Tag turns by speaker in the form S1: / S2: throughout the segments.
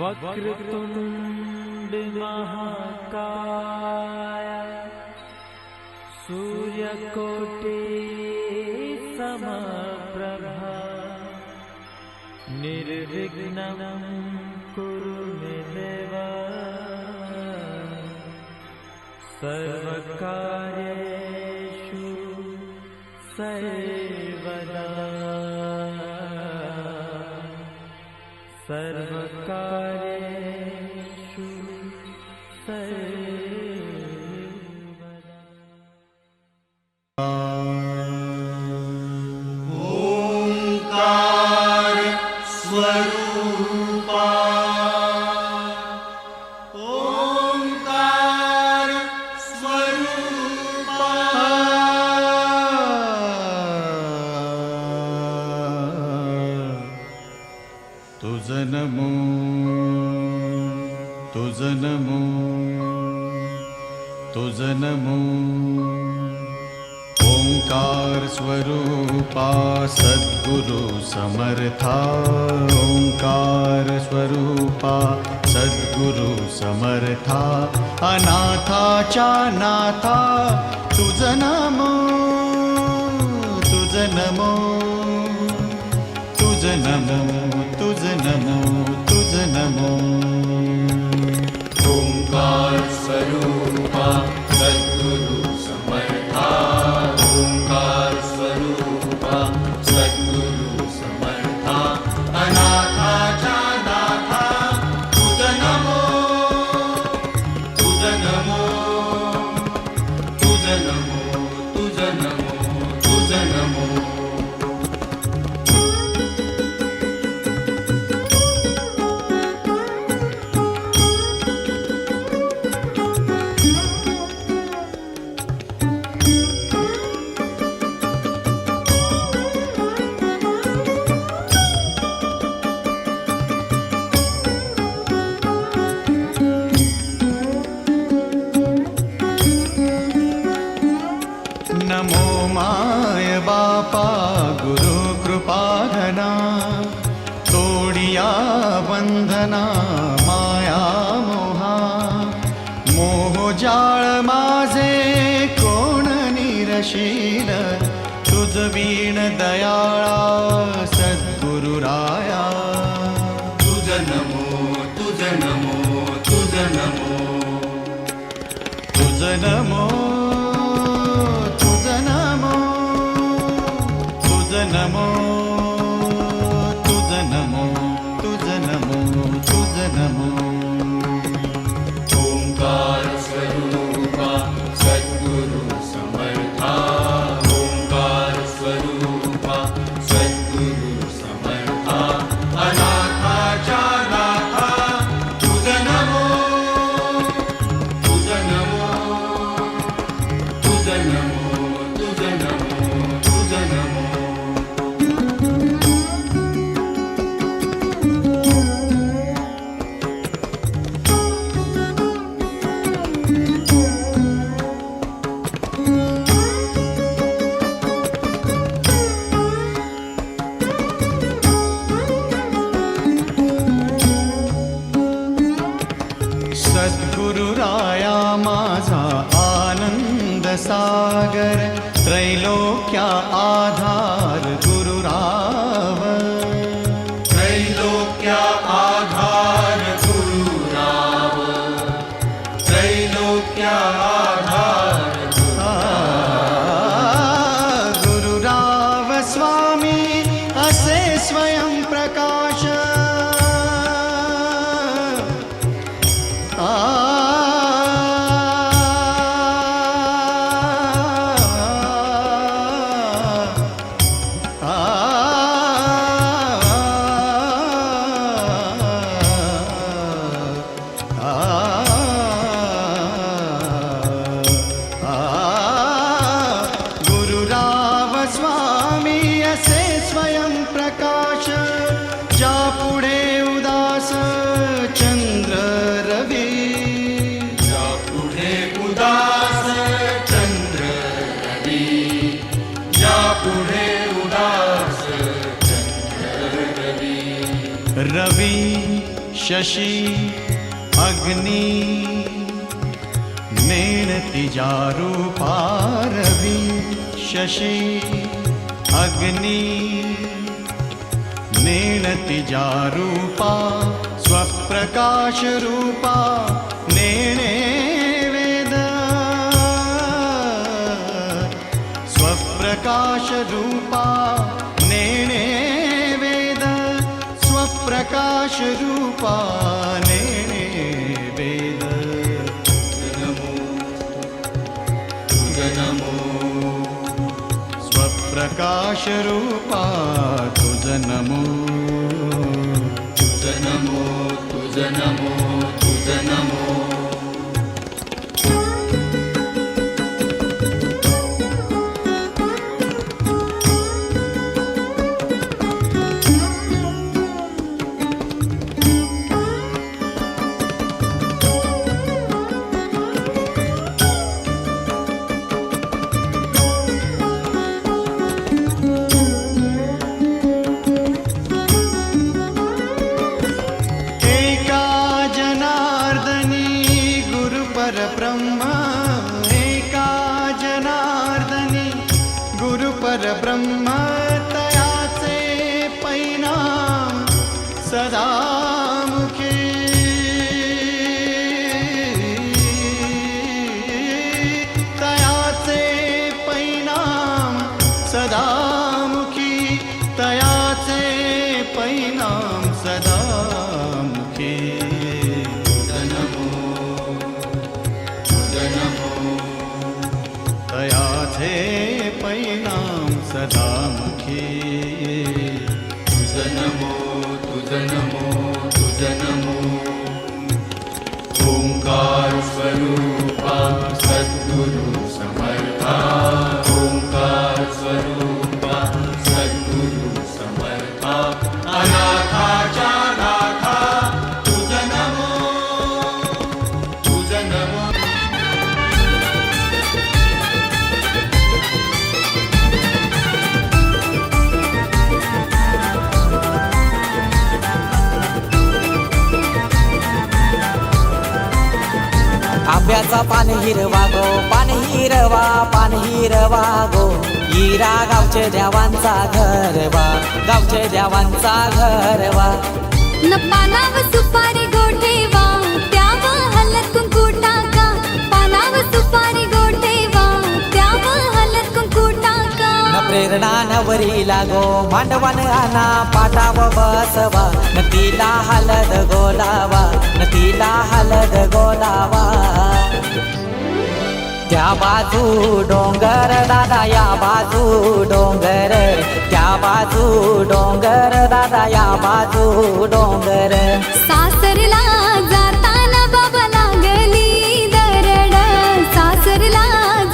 S1: वक्रतुंड महाकाय सूर्यकोटि समप्रभा निर्विघ्नं कुरु मे देव सर्वकार्येषु सर्वदा सर्वकार्येषु सर्वदा।
S2: ओंकार स्वरूपा ओंकार स्वरूपा तुझ नमो तुझ नमो तुझ नमो ओंकार स्वरूपा सद्गुरु समर्था ओंकार स्वरूपा सद्गुरु समर्था अनाथाच्या नाथा तुझ नमो तुझ नमो तुझ नमो तुझ नमो तुझ नमो ओंकार स्वरूपा सद्गुरु समर्था ओंकार स्वरूपा सद्गुरु समर्था अनाथाच्या नाथा तुझ नमो तुझ नमो तुझ नमो तुझ नमो तुझ नमो नमो माय बापा गुरु कृपाघना तोडिया बंधना माया मोहा मोहजाळ माझे कोण निरशील तुझ वीण दयाळा सद्गुरुराया तुझ नमो तुझ नमो तुझ नमो तुझ नमो नमो तुझ नमो तुझ नमो तुझ नमो ओंकार स्वरूपा सद्गुरु समर्था ओंकार स्वरूपा सद्गुरु समर्था अनाथाच्या नाथा तुझ नमो तुझ नमो तुझ नमो तुझ नमो तुझ नमो सद्गुरुराया माझा आनंद सागर त्रैलोक्या आधार गुरुराव त्रैलोक्या आधार गुरुराव त्रैलोक्या आधार गुरुराव स्वामी असे स्वयं प्रकाश गुरुराव स्वामी असे स्वयं प्रकाश ज्या पुढे उदास चंद्र रवी ज्या पुढे उदास चंद्र रवी ज्या पुढे उदास चंद्र रवी रवी शशी अग्नि नेणती जा रूपा रवि शशी अग्नि नेणति जा रूपा स्वप्रकाश रूपा नेणे वेद स्वप्रकाश रूपा नेणे वेद स्वप्रकाश रूपा नेणे वेद नमो स्वप्रकाश रूपा तुझ नमो तुझ नमो तुझ नमो तुझ नमो ब्रह्मा एका जनार्दनी गुरु परब्रह्म तयाचे परिणाम सदा मुखे तयाचे परिणाम सदा मुखी तयाचे परिणाम सदा मुखी तयाचे परिणाम सदा मुखी तुझ नमो तुझ नमो तुझ नमो ओंकार स्वरूपा सद्गुरु समर्था ओंकार स्वरूपा सद्गुरु समर्था अनाथाच्या नाथा तुझ नमो तुझ नमो
S3: आंब्याचा पान हिरवा गो पान हिरवा गो हिरा गावचे देवांचा घरवा गावचे देवांचा घरवा
S4: न पानाव सुपारी गोठेवा त्यावर हलत कुंकू टाका पानाव सुपारी गोठेवा त्यावर हलत कुंकू टाका
S3: न प्रेरणा नवरी लागो मांडवन आना पाटाव बसवा न तिला हलद गोलावा न तिला हलद गोलावा त्या बाजू डोंगर दादा या बाजू डोंगर त्या बाजू डोंगर दादा या बाजू डोंगर
S4: सासरला जाताना बाबा लागली दरड सासरला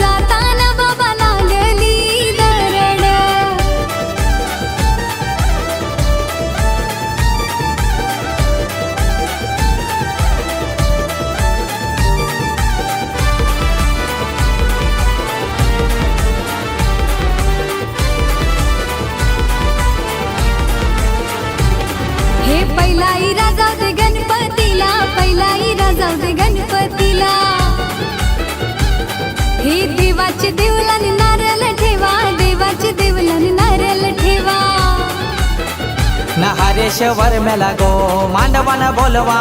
S4: जाताना बाबा लागली दरड हे पहिला इरा जाऊ दे गणपतीला पहिला इरा जाऊ दे गणपतीला हे देवाचे देवलाने नारळ ठेवा देवाचे देवलाने नारळ ठेवा
S3: न हरेश्वर मेला गो मांडवन बोलवा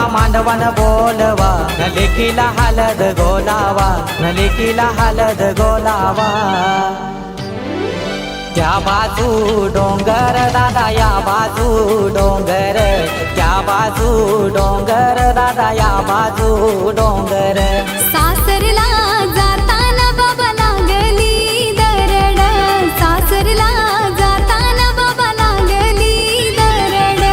S3: न लेकीला हलद गोलावा न लेकीला हलद गोलावा त्या बाजू डोंगर दादा या बाजू डोंगर त्या बाजू डोंगर दादा या बाजू डोंगर
S4: सासरला जाताना बाबा लागली दरड सासरला जाताना बाबा लागली दरड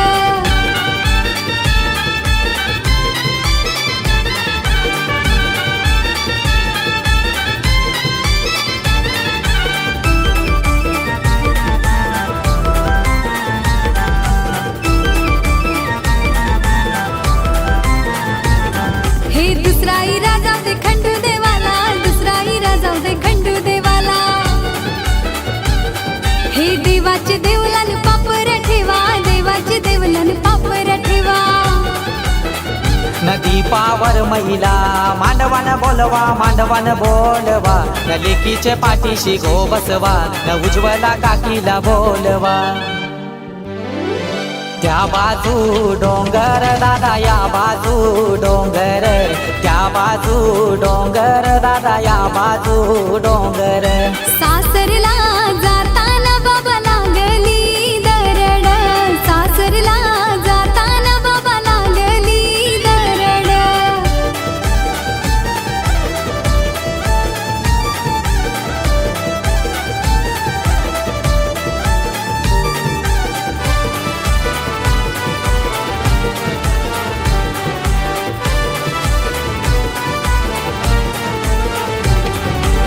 S4: हे दुसरा इरा जाऊ दे खंडू देवाला दुसरा इरा जाऊ दे खंडू देवाला हे देवाचे देवलाने पापर ठेवा देवाचे देवलाने पापर ठेवा
S3: दीपावर महिला मांडवान बोलवा मांडवान बोलवा न लेकीचे पाठीशी गो बसवा न उज्ज्वला काकीला बोलवा त्या बाजू डोंगर दादा या बाजू डोंगर त्या बाजू डोंगर दादा या बाजू डोंगर
S4: सासरला जाताना बाबा लागली दरड सासरला जाताना बाबा लागली दरड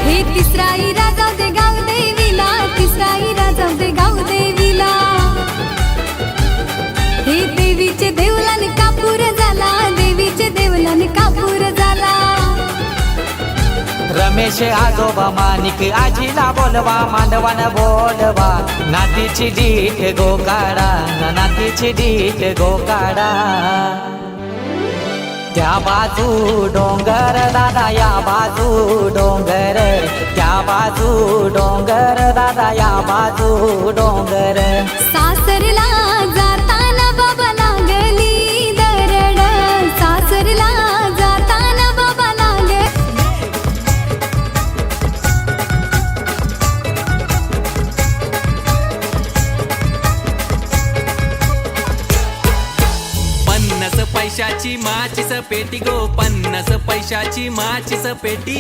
S4: हे तिसराई राजा दे गाव देवीला तिसराई राजा दे गाव देवीला हे देवीचे देवलान कापूर झाला देवीचे देवलान कापूर झाला
S3: रमेश आजोबा मानिक आजीला बोलवा मांडवान बोलवा नातीची डीठ गोकाडा नातीची डीठ गोकाडा त्या बाजू डोंगर दादा या बाजू डोंगर त्या बाजू डोंगर दादा या बाजू डोंगर
S4: सासरला जाताना बाबा लागली दरड सासरला जाताना बाबा लागली
S5: पन्नास पैशाची माचीस पेटी गो 50 पैशाची माचीस पेटी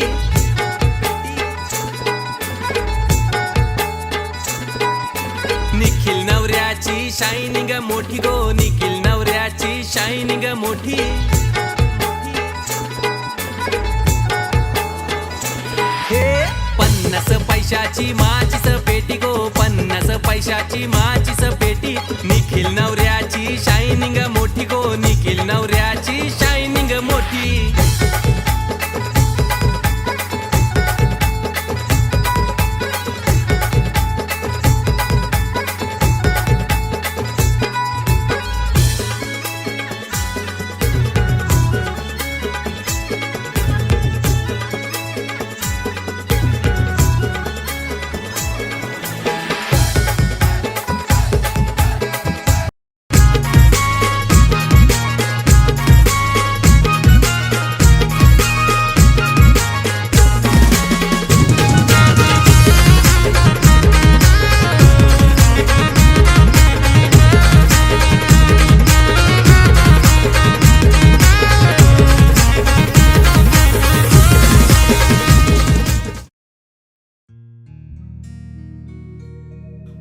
S5: निखिल नवऱ्याची शायनिंग मोठी गो निखिल नवऱ्याची शायनिंग मोठी हे 50 पैशाची माचीस पेटी गो 50 पैशाची माचीस पेटी निखिल नवऱ्याची शायनिंग मोठी गो निखिल नवऱ्याची शायनिंग मोठी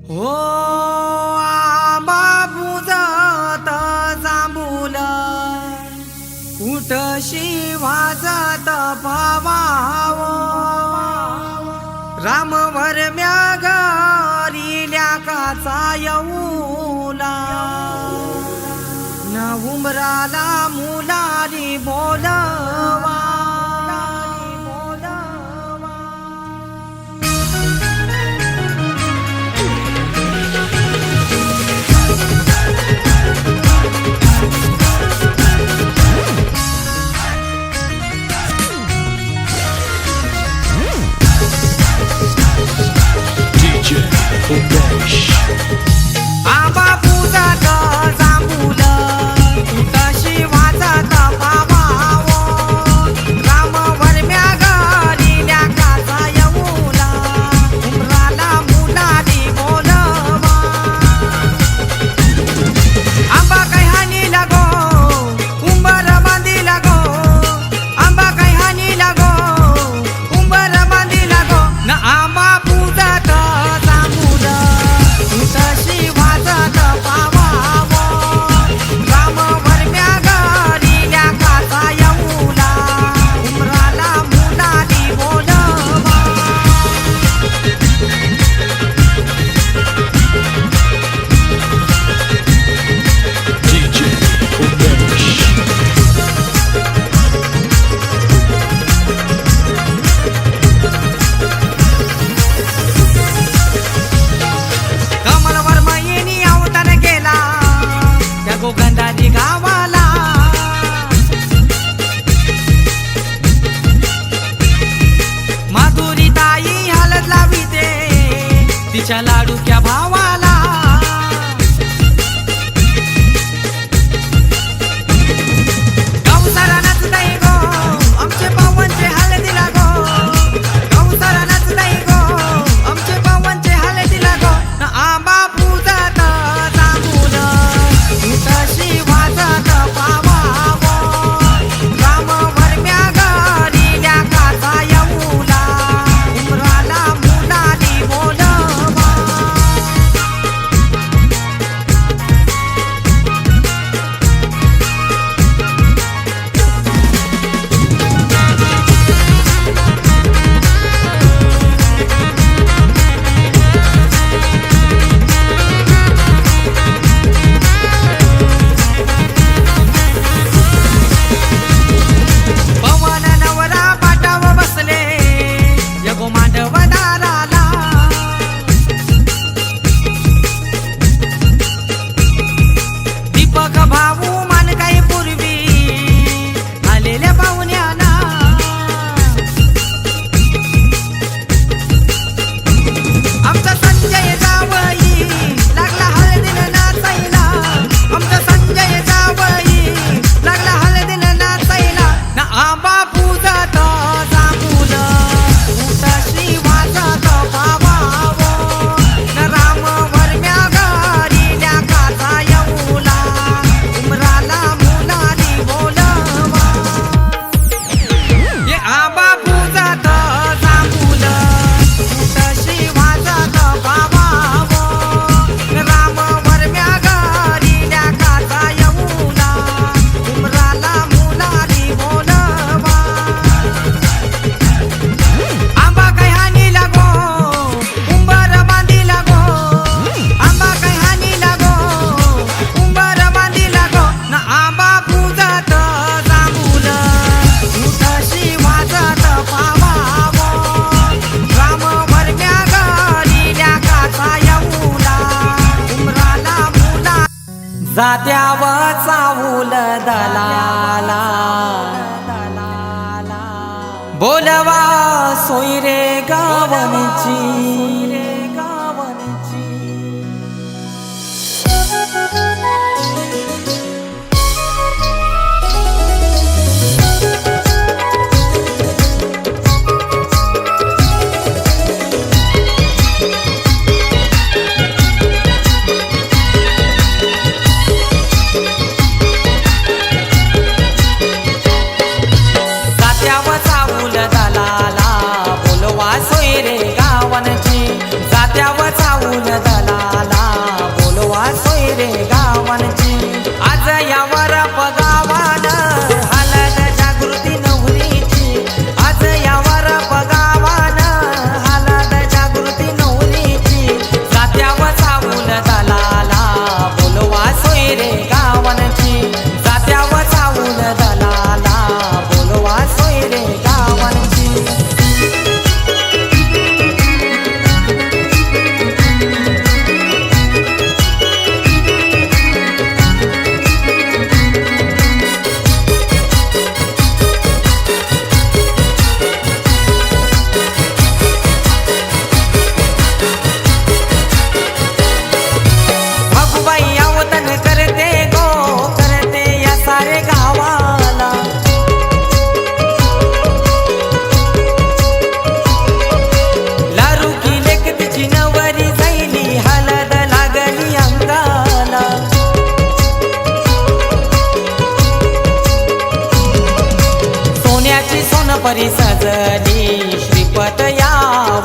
S3: हो आंबा बुजत जांभूल कुठशी वाजत पवाव रामवर म्यागरिल्या काचा येऊला न उमराला मुलाली बोलवा आंबा पूजात जांभूल कुठशी वाजत पावावो आमच्या लाडूक्या भावाला गौसाला नाचताई गो आमचे पावांचे हळदीला गो गौसाला नाचताई गो आमचे पावांचे हळदीला गो न आंबा पूजात जांभूल तशी वाजत पावावो राम वरम्या गडील्या काचा येऊला उमराला मुलाली बोलवा पवन नवरा पाटावर बसले यगो मांडव दाराला दीपक भाऊ मान काही पूर्वी आलेल्या पाहुण्याला आमचा संजय जावई लागला हळदीनं नाचायला आमचा संजय जावई लागला हळदीनं नाचायला ना आंबा पूजत जांभूल तशी वाजत पावावो न राम वरम्या गडील्या काचा येऊला उमराला मुलाली बोलवा ये आंबा पूजत जांभूल तशी वाजत पावावो न राम वरम्या गडील्या काचा येऊला उमराला मुलाली बोलवा आंबा काय हानी लागो उंबर बांधी लागो आंबा काय हानी लागो उंबर बांधी लागो न आंबा पूजत जांभूल तशी वाजत पावावो राम वरम्या गडील्या काचा येऊला उमराला मुला जात्याव चावूल दलाला बोलवा सोयरे गावनची जात्याव चावूल दलाला बोलवा सोयरे गावनची जात्याव चावूल दलाला बोलवा सोयरे गावनची आज यावर पगावान हलद जागृती नवरीची आज यावर पगावान हलद जागृती नवरीची जात्याव चावूल दलाला बोलवा सोयरे गावनची जात्याव चावूल दलाला बोलवा सोयरे गावनची भगुबाई अवतन करते गो करते या सारे गावाला लारू की लेक तिची नवरी जाईली हलद लागली अंगाला सोन्याची सोनपरी सजली श्रीपत या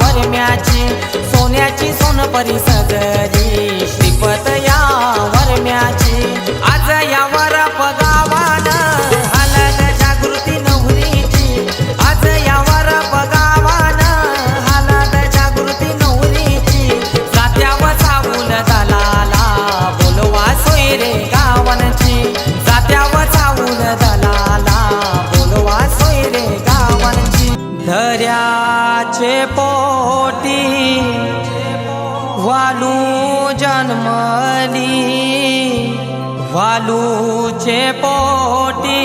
S3: वरम्याची सोन्याची सोनपरी सजली श्रीपत या वरम्याची आज यावर पगावान हलद जागृती नवरीची आज यावर पगावान हलद जागृती नवरीची जात्याव चावूल दलाला बोलवा सोयरे गावनची जात्याव चावूल दलाला बोलवा सोयरे गावनची धऱ्याचे पोटी वालू जन्मली वालूचे पोटी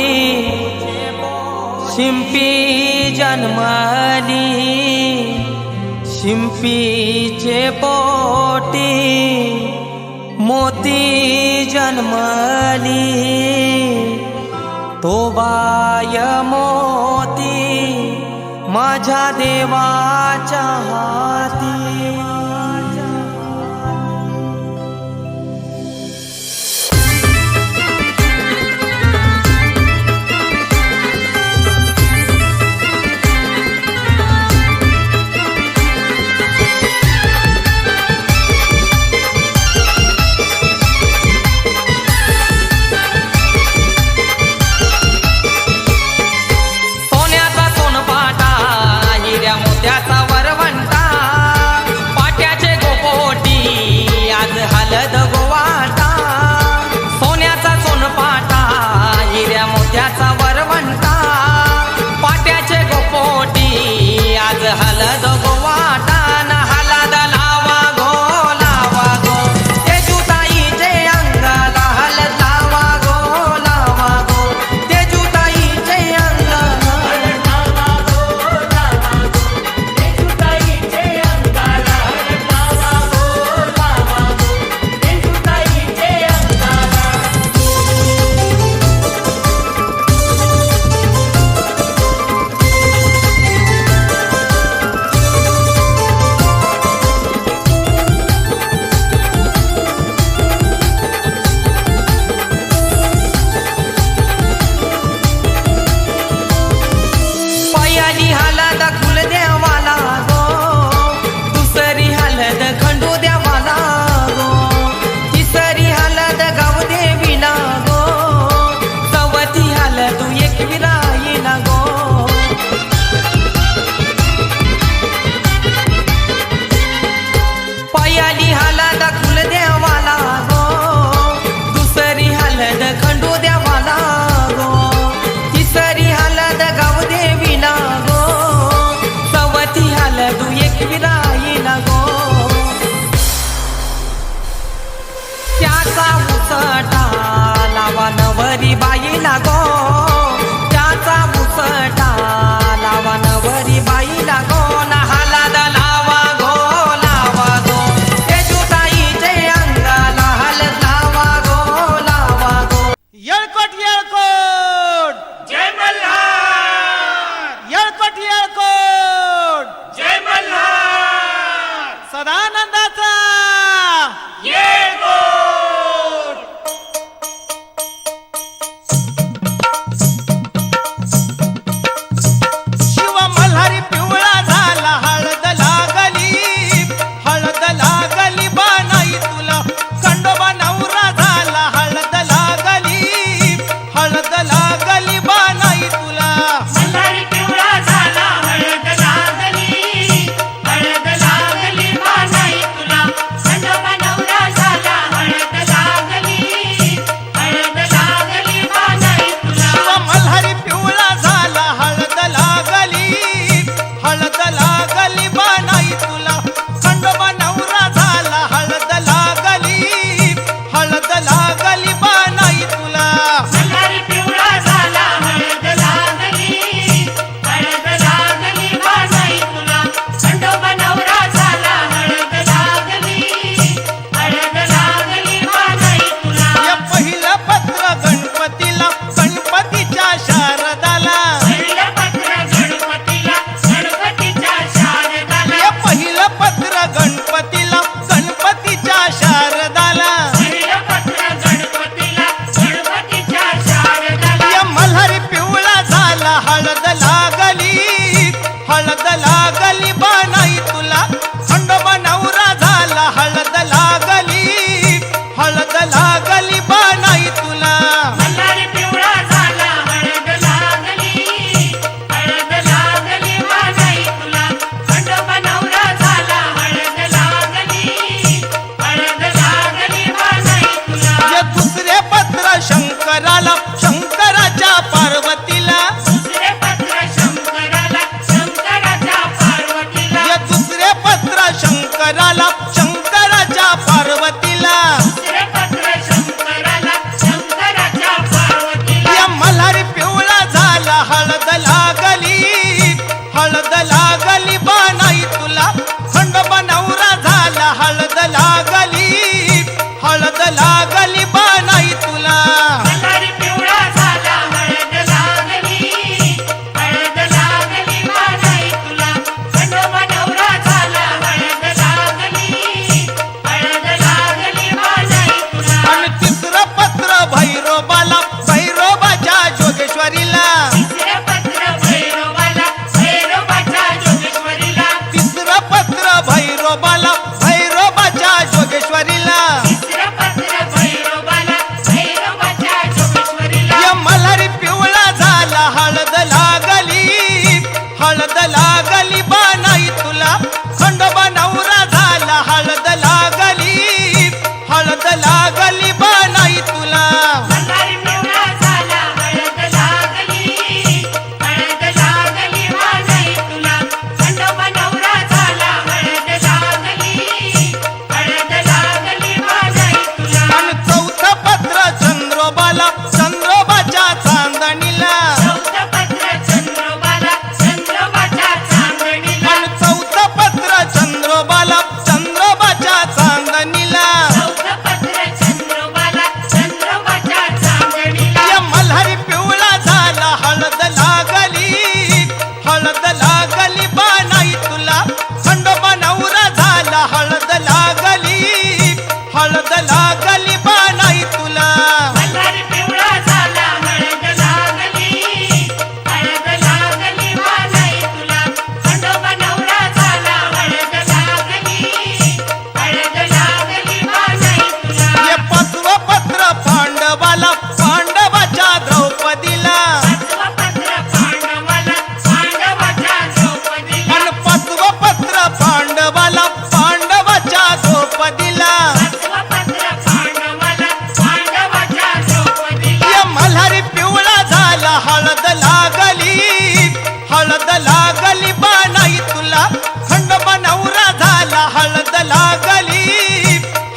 S3: शिंपी जन्मली शिंपीचे पोटी मोती जन्मली तो बाय मोती माझ्या देवाच्या हाती त्याचा वरवंटा पाट्याचे गोपोटी आज हलद गोवाटा सोन्याचा सोनपाटा हिऱ्या मोत्याचा वरवंटा पाट्याचे गोपोटी आज हलद गोवाटा न हलद लावा गो तेजुताईचे अंगाला हलद लावा गो तेजुताईचे अंगाला पहिली हलद खुल देवाला गो दुसरी हलद खंडू देवाला गो तिसरी हलद गाव देवीला गो चौथी हलद एक विराईला गो पहिली हलद खुल देवाला गो दुसरी हलद खंडू देवाला गो तिसरी हलद गाव देवीला गो चौथी हलद एक विराईला गो त्याचा उसटा लावा नवरी बाईला गो त्याचा उसटा लावा नवरी बाईला गो न हलद लावा गो तेजुताईचे अंगाला हलद लावा गो
S6: येळकोट येळकोट
S7: जय मल्हार
S6: येळकोट येळकोट
S7: जय मल्हार
S6: सदानंदाचा
S7: ये गोड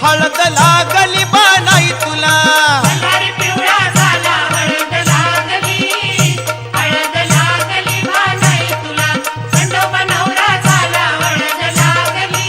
S6: हळद लागली बानाई तुला
S7: मल्हारी पिवळा झाला हळद लागली हळद लागली बानाई तुला खंडोबा नवरा झाला हळद लागली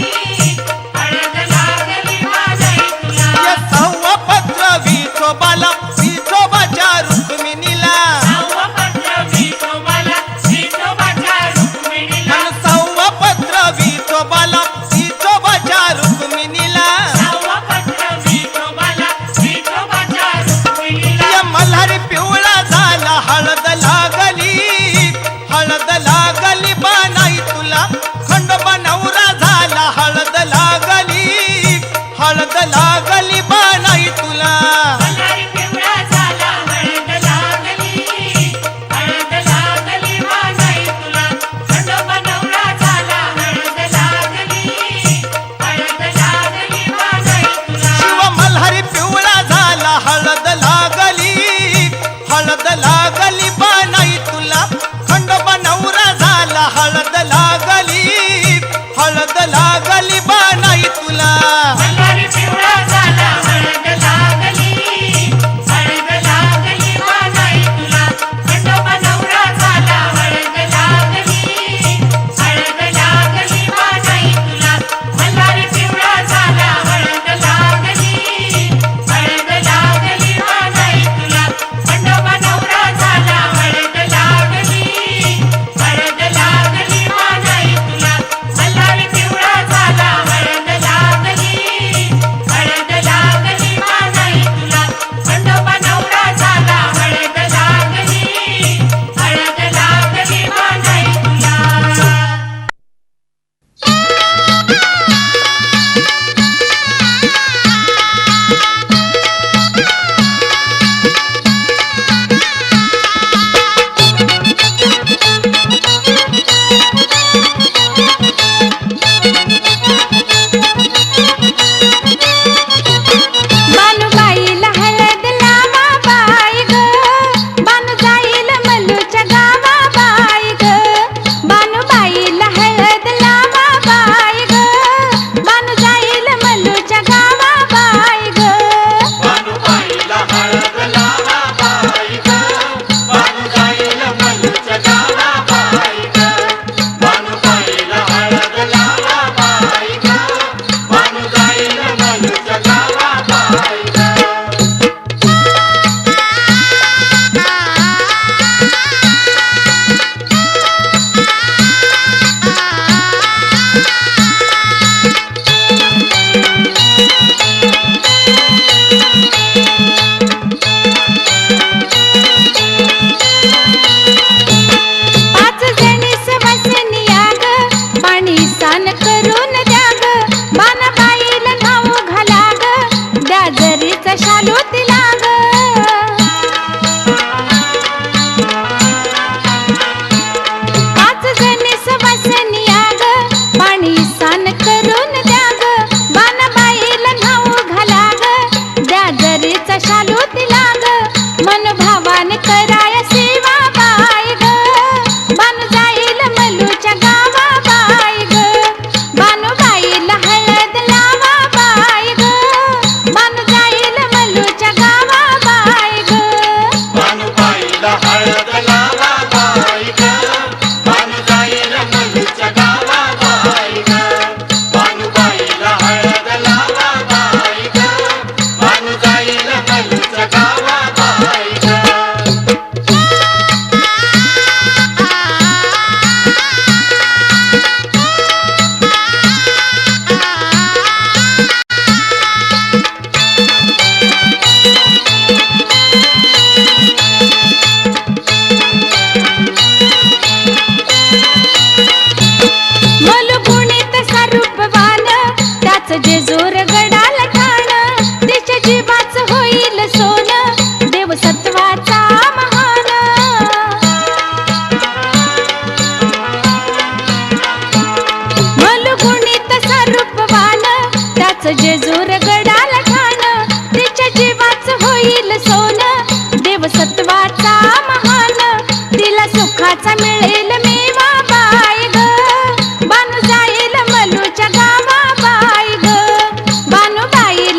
S7: हळद लागली बानाई तुला
S6: या सव्वा पत्र विठोबाला विठोबाच्या रुक्मिणीला
S7: सव्वा पत्र विठोबाला विठोबाच्या रुक्मिणीला
S6: आणि सव्वा पत्र विठोबाला विठोबाच्या रुक्मिणीला
S7: सव्वा पत्र विठोबाला विठोबाच्या रुक्मिणीला
S6: या मल्हारी पिवळा झाला हळद लागली बानाई तुला खंडोबा नवरा झाला हळद लागली बानाई तुला
S7: मल्हारी पिवळा झाला हळद लागली बानाई तुला खंडोबा नवरा झाला हळद लागली बानाई तुला
S6: शिव मल्हारी पिवळा झाला हळद लागली बानाई तुला खंडोबा नवरा झाला हळद लागली बानाई तुला
S7: मल्हारी पिवळा झाला हळद लागली बानाई तुला खंडोबा नवरा झाला हळद लागली बानाई तुला मल्हारी पिवळा झाला हळद लागली बानाई तुला खंडोबा नवरा झाला हळद लागली बानाई तुला मल्हारी पिवळा झाला हळद लागली बानाई तुला खंडोबा नवरा झाला हळद लागली बानाई तुला
S4: बानूबाईला हळद लावा बाई ग बानू जाईल मल्लूच्या गावा बाई ग बानूबाईला हळद लावा बाई ग बानू जाईल मल्लूच्या गावा बाई ग
S7: बानूबाईला हळद लावा बाई ग बानू जाईल मल्लूच्या गावा बाई ग बानूबाईला हळद लावा बाई ग बानू जाईल मल्लूच्या गावा बाई ग
S4: पाच जणी सवासनिया ग पाणी स्नान करून द्या ग बानाबाईला नाव घाला ग द्या जरीचा शालू तिला ग पाच जणी सवासनिया ग पाणी स्नान करून द्या ग बानाबाईला नाव घाला ग द्या जरीचा शालू तिला ग मनोभावाने कराय सेवा बाई ग बानू जाईल मल्लूच्या गावा बाई ग बानूबाईला हळद लावा बाई ग बानू जाईल मल्लूच्या गावा बाई ग
S7: बानूबाईला हळद लावा बाई ग बानू जाईल मल्लूच्या गावा बाई ग बानूबाईला हळद लावा बाई ग बानू जाईल मल्लूच्या गावा बाई ग
S4: मलगुणित स्वरूपवान त्याच जेजूर गडाला ठाण तिच्या जीवाच होईल सोन देव सत्वाचा महान मलगुणित स्वरूपवान त्याच जेजूर गडाला ठाण तिच्या जीवाच होईल सोन देव सत्वाचा महान तिला सुखाचा मिळेल मेवा बाई ग बानू जाईल मल्लूच्या गावा बाई ग बानूबाईला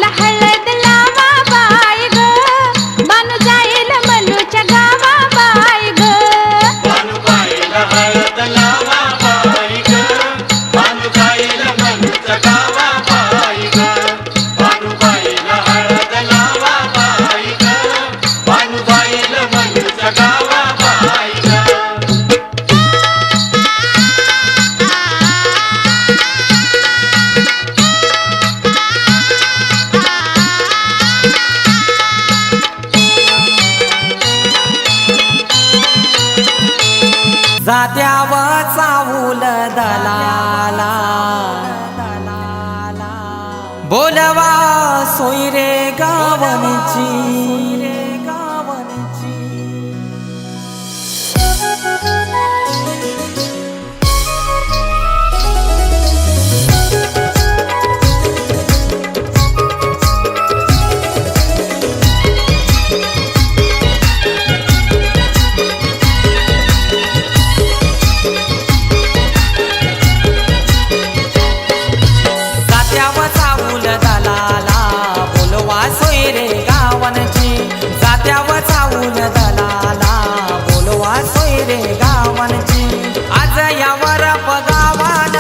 S3: जात्याव चावूल दलाला बोलवा सोयरे गावनची जात्याव चावूल दलाला बोलवा सोयरे गावांची आज यावर पगावान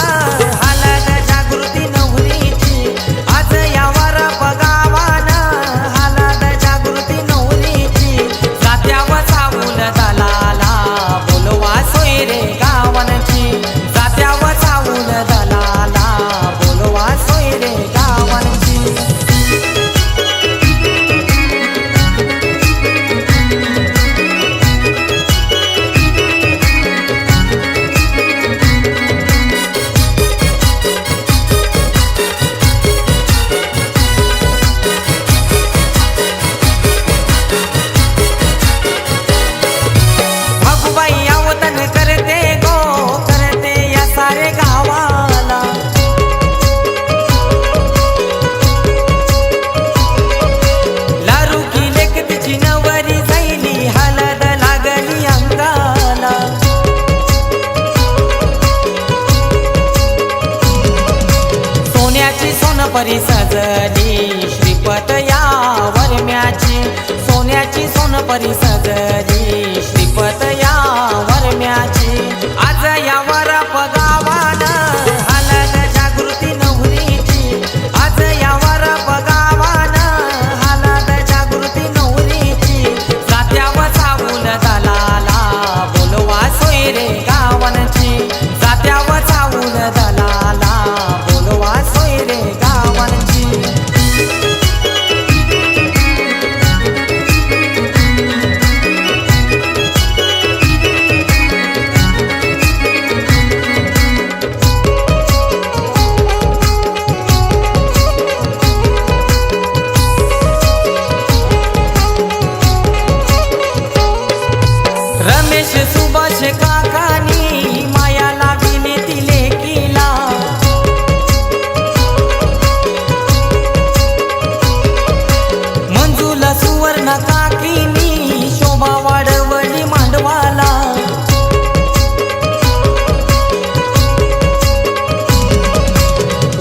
S3: हलद जागृती नवरीची आज यावर पगावान हलद जागृती नवरीची जात्याव चावूल दलाला बोलवा सोयरे गावांची जात्याव चावूल दलाला बोलवा सोयरे गावांची परी सजली श्रीपत या वरम्याची सोन्याची सोनपरी सजली श्रीपत या वरम्याची आज यावर पगावान हलद जागृती नवरीची आज यावर पगावान हलद जागृती नवरीची जात्याव चावूल दलाला बोलवा सोयरे गावांची जात्याव चावूल दलाला बोलवा सोयरे रमेश सुभाष काकानी माया लागली तिले किला मंजूला सुवर्ण काकीनी शोभा वाढवली मांडवाला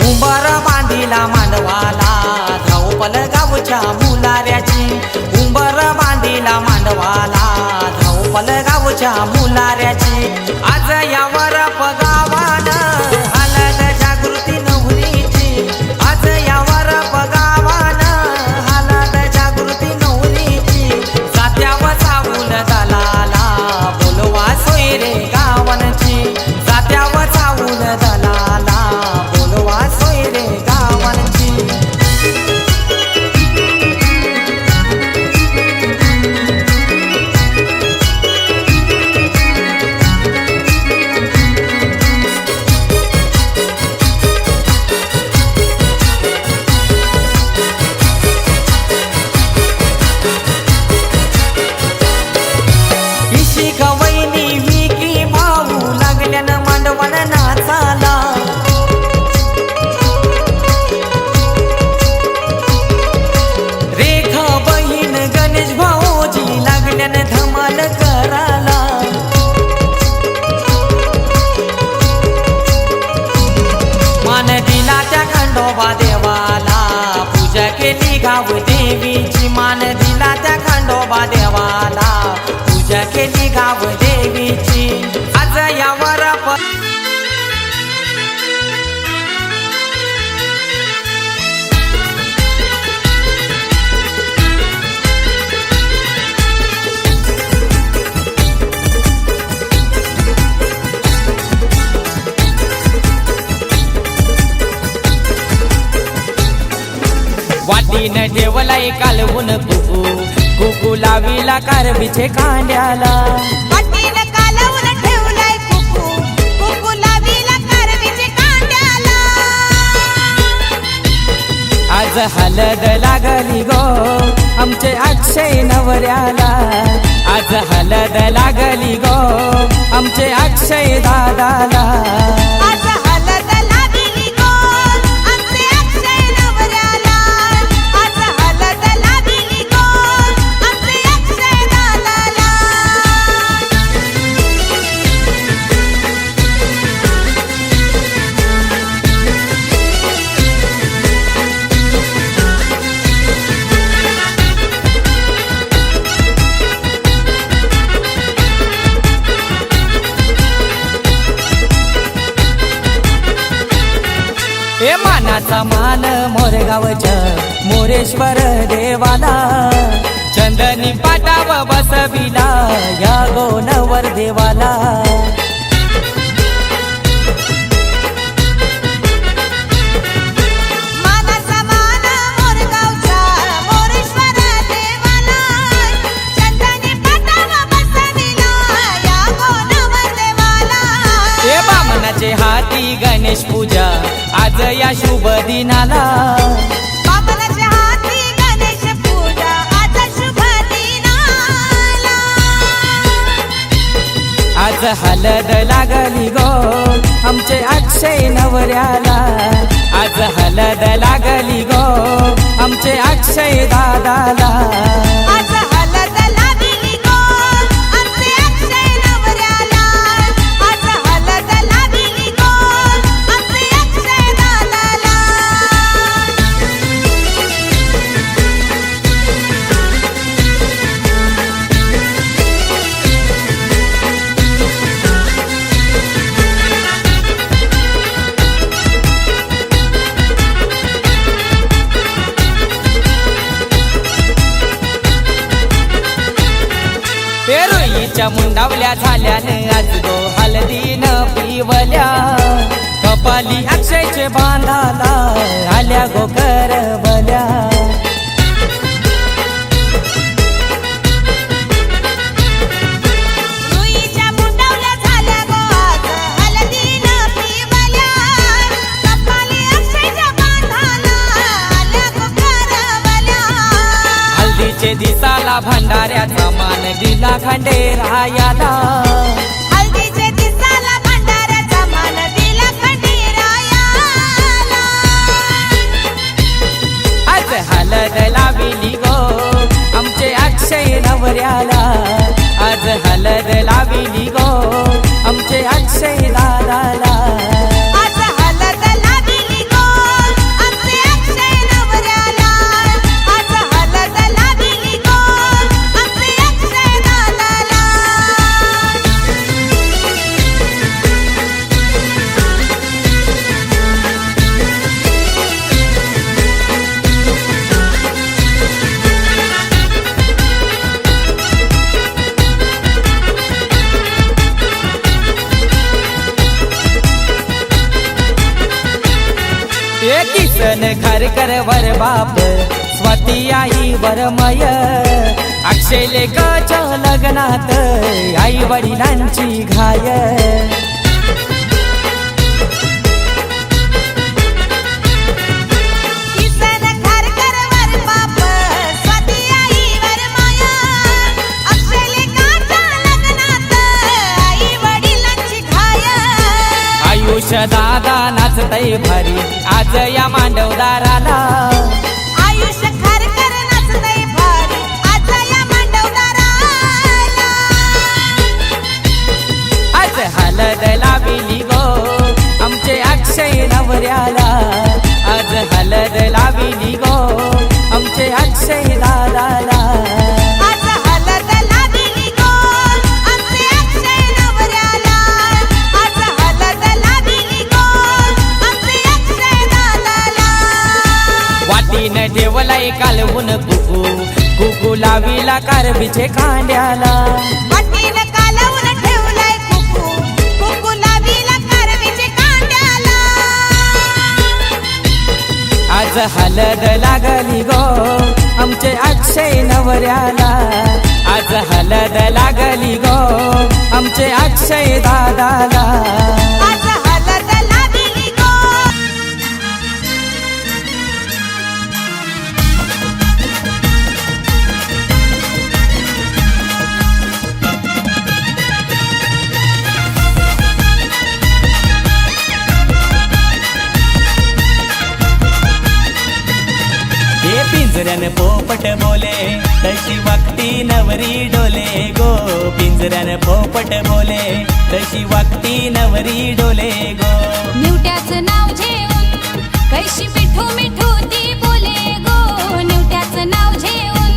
S3: उंबारा बांधिला मांडवाला धावपल गावच्या मुलाऱ्याची उंबारा बांधिला मांडवाला धावपल गावच्या मुलाऱ्याची आज यावर पगावान हलद जागृती नवरीची आज यावर पगावान हलद जागृती नवरीची जात्याव चावूल दलाला बोलवा सोयरे गावांची जात्याव चावूल दलाला बोलवा सोयरे गावांची नाचाला रेखा बहीण गणेश भाऊजी लागल्यान धमाल कराला मान दिला त्या खंडोबा देवाला पूजा केली गाव देवीची मान दिला त्या खंडोबा देवाला पूजा केली गाव देवीची आज यावर वाटीन ठेवलाय कालवून कुकू कुकू लाविला कारबीचे कांड्याला
S4: वाटीन कालवून ठेवलाय
S3: हलद लागली गो आमचे अक्षय नवऱ्याला आज हलद लागली गो आमचे अक्षय दादाला
S4: आज हलद लागली गो आमचे अक्षय नवऱ्याला आज हलद लागली गो आमचे अक्षय दादाला
S3: हे मानाचा मान मोरगावच्या मोरेश्वर देवाला चंदनी पाटाव बसविला या गोनवर देवाला
S4: मानाचा मान मोरगावच्या मोरेश्वर देवाला चंदनी पाटाव बसविला या गोनवर देवाला
S3: हे बामनाचे हाती गणेश पूजा आज या शुभ दिनाला
S4: बामनाच्या हाती गणेश पूजा आज शुभ दिनाला
S3: आज हलद लागली गो आमचे अक्षय नवऱ्याला आज हलद लागली गो आमचे अक्षय दादाला
S4: आज हलद लागली गो आमचे अक्षय नवऱ्याला आज हलद लागली गो आमचे अक्षय दादाला
S3: पेरोईच्या मुंडावल्या झाल्याने आज गो हलदीनं पिवल्या कपाली अक्षयचे बांधाला आल्या गो करबल्या
S4: रुईच्या मुंडावल्या झाल्या गो आज हलदीनं पिवल्या कपाली अक्षयच्या बांधाला आल्या गो करबल्या
S3: हल्दीचे दिसाला भंडाऱ्याचा मान दिला खंडेरायाला
S4: हल्दीचे दिसाला भंडाऱ्याचा मान दिला खंडेरायाला
S3: आज हलद लाविली गो आमचे अक्षय नवऱ्याला आज हलद लाविली गो आमचे अक्षय दादाला
S4: आज हलद लागली गो आमचे अक्षय नवऱ्याला आज हलद लागली गो आमचे अक्षय दादाला
S3: किसन खरकर वर बाप स्वाती आई वरमय अक्षय लेकाच्या लग्नात आई वडिलांची घाय
S4: किसन खरकर वर बाप स्वाती आई वर माया अक्षय लेकाच्या लग्नात आई वडिलांची घाय
S3: आयुष्य दादा नाचतय भारी आज या मांडवदाराला
S4: आयुष्य खरकर नाचतय भारी आज या मांडवदाराला
S3: आज हलद लाविली गो आमचे अक्षय नवऱ्याला आज हलद लाविली गो आमचे अक्षय दादाला
S4: आज हलद लागली गो आमचे अक्षय नवऱ्याला आज हलद लागली गो आमचे अक्षय दादाला
S3: वाटीनं ठेवलाय कालवून कुकू कुकू लाविला कारबीचे कांड्याला
S4: वाटीनं कालवून ठेवलाय कुकू कुकू लाविला करवीचे कांड्याला
S3: आज हलद लागली गो आमचे अक्षय नवऱ्याला आज हलद लागली गो आमचे अक्षय दादाला
S4: आज हलद लागली गो
S3: पिंजऱ्यान पोपट बोले तशी वागती नवरी डोले गो पिंजऱ्यान पोपट बोले तशी वागती नवरी डोले गो
S4: निवट्याचं नाव घेऊन कैशी मिठू मिठू ती बोले गो निवट्याचं नाव घेऊन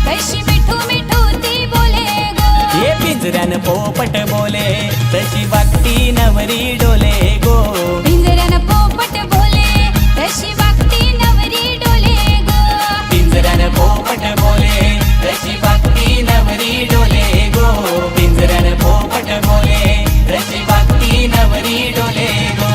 S4: कैशी मिठू मिठू ती बोले गो
S3: हे पिंजऱ्यान पोपट बोले तशी वागती नवरी डोले गो
S4: पिंजऱ्यानं पोपट बोले तशी वागती नवरी डोले गो
S3: पिंजऱ्यान पोपट बोले तशी वागती नवरी डोले गो पिंजऱ्यान पोपट बोले तशी वागती नवरी डोले गो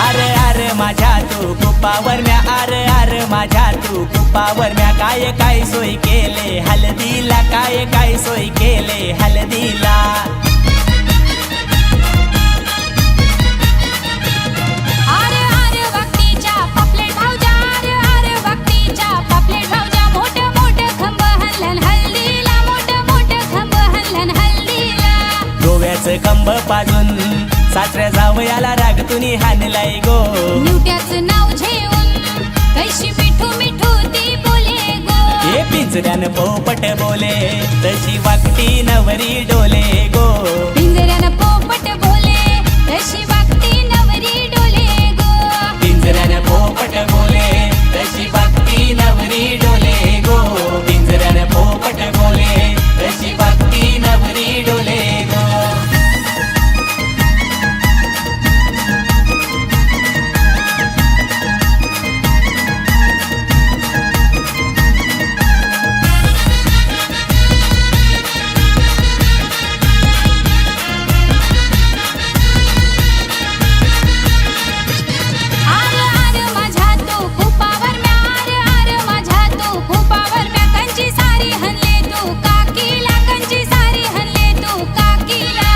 S3: अरे अरे माझ्या तू कुपावर म्या अरे अरे माझ्या तू कुपावर म्या काय काय सोय केले हलदीला काय काय सोय केले हलदीला
S4: आरे आरे वागतीच्या पापलेट भावजा आरे आरे वागतीच्या पापलेट भावजा मोठं मोठं खंब हल्लन हल्दीला मोठं मोठं खंब हल्लन हल्दीला
S3: गोव्याचं खंब पाजून सासऱ्या जावयाला रागतुनी हाणलाय गो
S4: निवट्याचं नाव घेऊन कैशी मिठू मिठू ती बोले गो
S3: हे पिंजऱ्यान पोपट बोले तशी वागती नवरी डोले गो
S4: पिंजऱ्यानं पोपट बोले तशी वागती नवरी डोले गो
S3: पिंजऱ्यान पोपट बोले तशी वागती नवरी डोले गो पिंजऱ्यान पोपट बोले तशी वागती नवरी डोले गो
S4: आरे आरे माझ्या तू खूपावर म्या आरे आरे माझ्या तू खूपावर म्या कंची सारी हनले तू काकीला कंची सारी हनले तू काकीला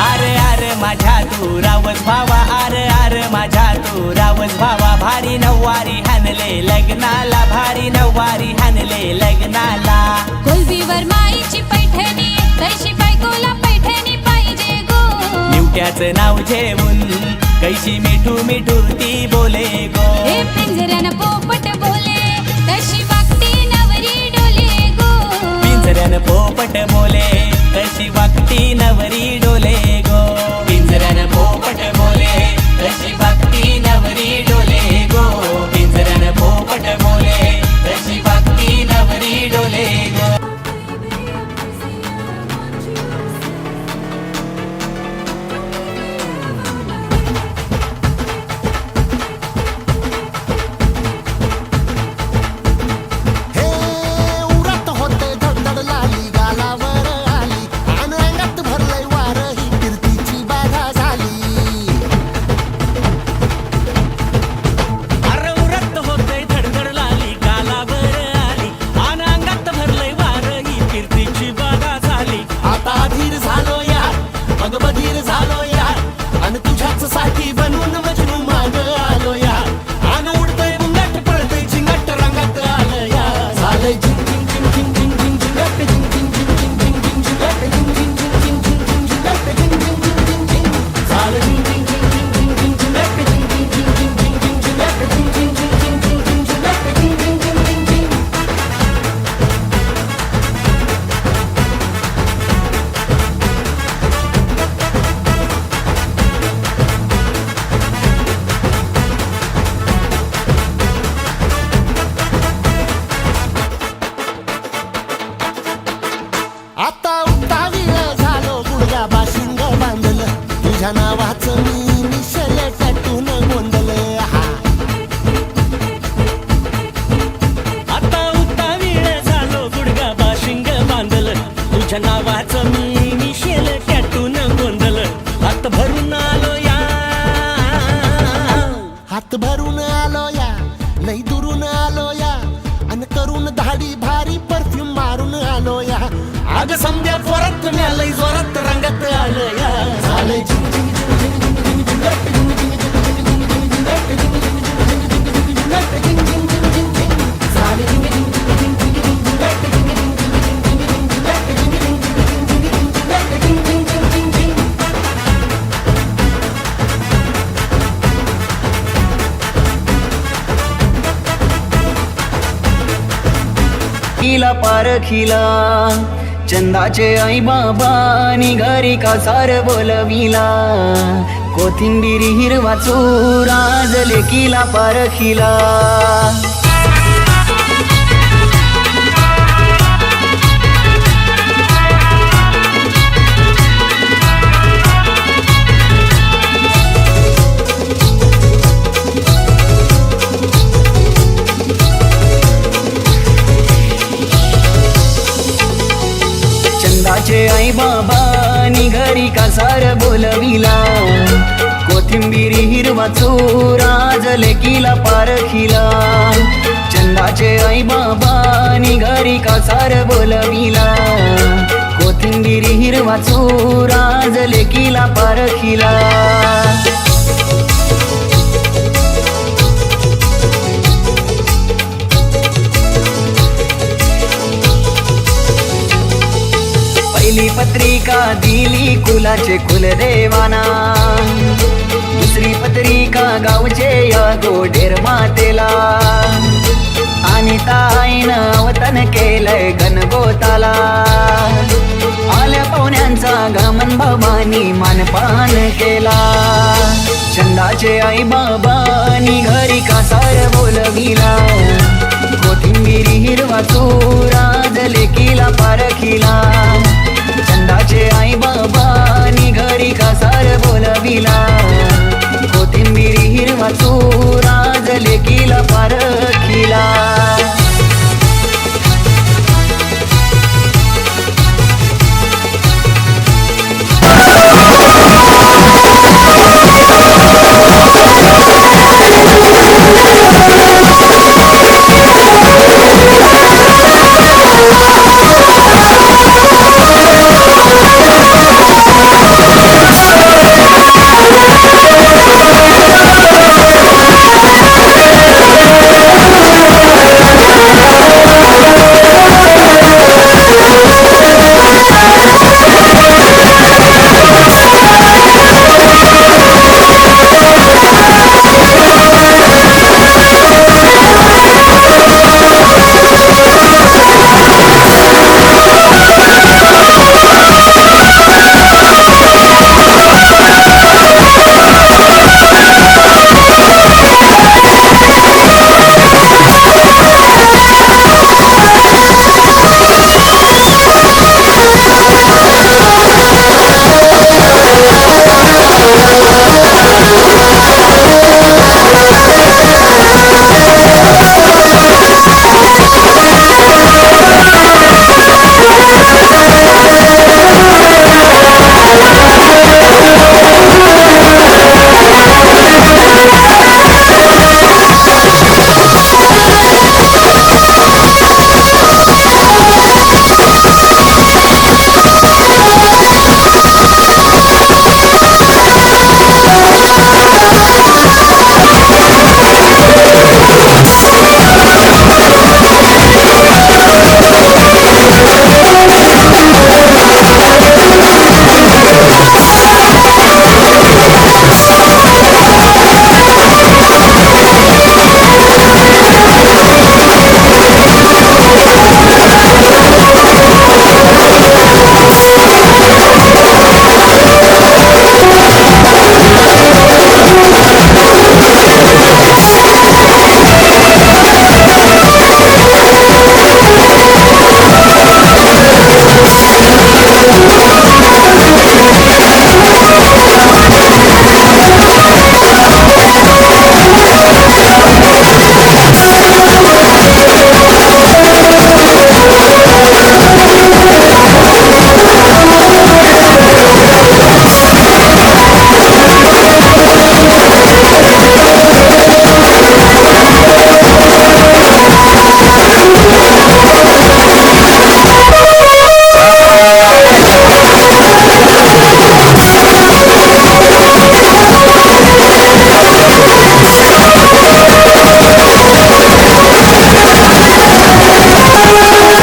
S3: अरे अरे माझ्या तू रावस भावा अरे अरे माझ्या तू रावस भावा भारी नववारी हाणले लग्नाला भारी नववारी हाणले लग्नाला
S4: कोलबीवर माईची पैठणी तैशी बायकोला पैठणी पाहिजे गो
S3: निवट्याचं नाव घेऊन कैशी मिठू मिठू ती बोले गो
S4: हे पिंजऱ्यानं पोपट बोले तशी वागती नवरी डोले गो
S3: पिंजऱ्यान पोपट बोले तशी वागती नवरी डोले गो पिंजऱ्यान पोपट बोले तशी वागती नवरी डोले गो पिंजऱ्यान पोपट बोले तशी वागती नवरी डोले गो
S8: हे उरात होते धडधड लाली गालावर आली आणि अंगात भरलंय वार ही फिरतीची बाधा झाली
S6: अरे उरत होते धडधड लाली गालावर आली आणि अंगात भरलंय वार ही कीर्तीची बाधा झाली
S8: आता अधीर झालो यार मग बधीर झालो यार आणि तुझ्याच साठी बनवून मजनू माग आलो यार आणि उडतंय बुंगाट पळतंय झिंगाट रंगात आलं यार झालंय झिंग झिंग झिंग झिंग झिंग झिंग झिंगाट झिंग झिंग झिंग झिंग झिंग झिंग झिंगाट झिंग झिंग झिंग झिंग झिंग झिंग झिंगाट झिंग झिंग झिंग झिंग झिंग झालं झिंग झिंग झिंग झिंग झिंग झिंग झिंगाट झिंग झिंग झिंग झिंग झिंग झिंग झिंगाट झिंग झिंग झिंग झिंग झिंग झिंग झिंगाट झिंग झिंग झिंग झिंग झिंग आता उतावीळ झालो गुडगा बाशिंग बांधलं तुझ्या नावाचं मी मिशल टॅटून गोंधलं हा
S6: आता उतावीळ झालो गुडगा बाशिंग बांधलं तुझ्या नावाचं मी मिशेल टॅटून गोंधलं हात भरून आलो या
S8: हात भरून आलो या लई दुरून आलो या आणि करून धाडी भारी परफ्यूम मारून आलो या अग समद्या परत लई जोरात
S9: लेकीला पारखिला चंदाचे आई बाबानी घरी कासार बोलविला कोथिंबीर हिरवा चुरा आज लेकीला पारखिला चंदाचे आई बाबानी घरी कासार बोलविला कोथिंबीर हिरवा चुरा आज लेकीला पारखिला चंदाचे आई बाबानी घरी कासार बोलविला कोथिंबीर हिरवा चुरा आज लेकीला पारखिला पहिली पत्रिका दिली कुलाचे कुलदेवाना दुसरी पत्रिका गावचे या गोडेर मातेला आणि ताईनं वतन केलंय गणगोताला आल्या पाहुण्यांचा गमन भवानी मानपान केला चंदाचे आई बाबानी घरी कासार बोलविला कोथिंबीर हिरवा चुरा आज लेकीला पारखिला चंदाचे आई बाबा